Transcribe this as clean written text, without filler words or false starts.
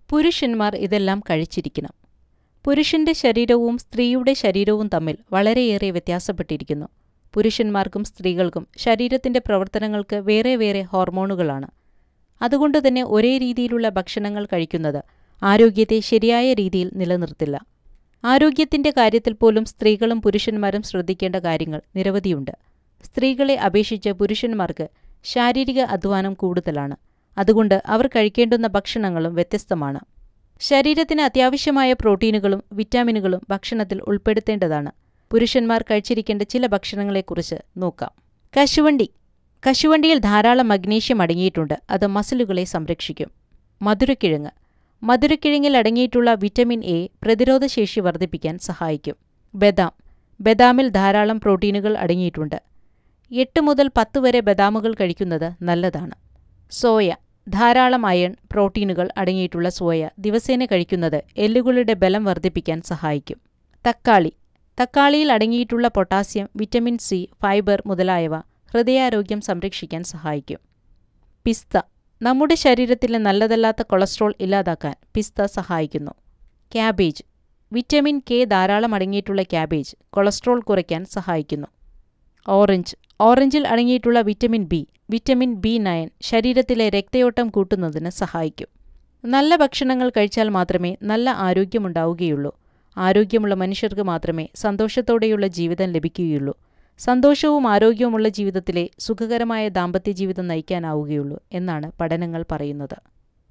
പുരുഷന്മാർ ഇതെല്ലാം കഴിച്ചിരിക്കണം. പുരുഷന്റെ ശരീരവും സ്ത്രീയുടെ ശരീരവും തമ്മിൽ വളരെയേറെ വ്യത്യാസപ്പെട്ടിരിക്കുന്നു. പുരുഷന്മാർക്കും സ്ത്രീകൾക്കും ശരീരത്തിന്റെ പ്രവർത്തനങ്ങൾക്ക് വേറെ വേറെ ഹോർമോണുകളാണ്. അതുകൊണ്ടുതന്നെ ഒരേ രീതിയിലുള്ള ഭക്ഷണങ്ങൾ കഴിക്കുന്നത് ആരോഗ്യത്തെ ശരിയായ രീതിയിൽ നിലനിർത്തില്ല. ആരോഗ്യത്തിന്റെ കാര്യത്തിൽ പോലും സ്ത്രീകളും പുരുഷന്മാരും ശ്രദ്ധിക്കേണ്ട കാര്യങ്ങൾ നിരവധിയുണ്ട്. സ്ത്രീകളെ അപേക്ഷിച്ച് പുരുഷന്മാർക്ക് ശാരീരിക അധ്വാനം കൂടുതലാണ്. അതുകൊണ്ട് അവർ കഴിക്കേണ്ടുന്ന ഭക്ഷണങ്ങളും വ്യത്യസ്തമാണ്. ശരീരത്തിന് അത്യാവശ്യമായ പ്രോട്ടീനുകളും വിറ്റാമിനുകളും ഭക്ഷണത്തിൽ ഉൾപ്പെടുത്തേണ്ടതാണ്. പുരുഷന്മാർ കഴിച്ചിരിക്കേണ്ട ചില ഭക്ഷണങ്ങളെക്കുറിച്ച് നോക്കാം. കശുവണ്ടി. കശുവണ്ടിയിൽ ധാരാളം മഗ്നീഷ്യം അടങ്ങിയിട്ടുണ്ട്. അത് മസിലുകളെ സംരക്ഷിക്കും. മധുരക്കിഴങ്ങ്. മധുരക്കിഴങ്ങിൽ അടങ്ങിയിട്ടുള്ള വിറ്റമിൻ എ പ്രതിരോധശേഷി വർദ്ധിപ്പിക്കാൻ സഹായിക്കും. ബദാം. ബദാമിൽ ധാരാളം പ്രോട്ടീനുകൾ അടങ്ങിയിട്ടുണ്ട്. 8 മുതൽ 10 വരെ ബദാമുകൾ കഴിക്കുന്നത് നല്ലതാണ്. സോയ. ധാരാളം അയൺ, പ്രോട്ടീനുകൾ അടങ്ങിയിട്ടുള്ള സോയ ദിവസേന കഴിക്കുന്നത് എല്ലുകളുടെ ബലം വർദ്ധിപ്പിക്കാൻ സഹായിക്കും. തക്കാളി. തക്കാളിയിൽ അടങ്ങിയിട്ടുള്ള പൊട്ടാസ്യം, വിറ്റമിൻ സി, ഫൈബർ മുതലായവ ഹൃദയാരോഗ്യം സംരക്ഷിക്കാൻ സഹായിക്കും. പിസ്ത. നമ്മുടെ ശരീരത്തിലെ നല്ലതല്ലാത്ത കൊളസ്ട്രോൾ ഇല്ലാതാക്കാൻ പിസ്ത സഹായിക്കുന്നു. ക്യാബേജ്. വിറ്റമിൻ കെ ധാരാളം അടങ്ങിയിട്ടുള്ള ക്യാബേജ് കൊളസ്ട്രോൾ കുറയ്ക്കാൻ സഹായിക്കുന്നു. ഓറഞ്ച്. ഓറഞ്ചിൽ അടങ്ങിയിട്ടുള്ള വിറ്റമിൻ ബി, വിറ്റമിൻ B9 ശരീരത്തിലെ രക്തയോട്ടം കൂട്ടുന്നതിന് സഹായിക്കും. നല്ല ഭക്ഷണങ്ങൾ കഴിച്ചാൽ മാത്രമേ നല്ല ആരോഗ്യമുണ്ടാവുകയുള്ളൂ. ആരോഗ്യമുള്ള മനുഷ്യർക്ക് മാത്രമേ സന്തോഷത്തോടെയുള്ള ജീവിതം ലഭിക്കുകയുള്ളൂ. സന്തോഷവും ആരോഗ്യവുമുള്ള ജീവിതത്തിലെ സുഖകരമായ ദാമ്പത്യ ജീവിതം നയിക്കാനാവുകയുള്ളൂ എന്നാണ് പഠനങ്ങൾ പറയുന്നത്.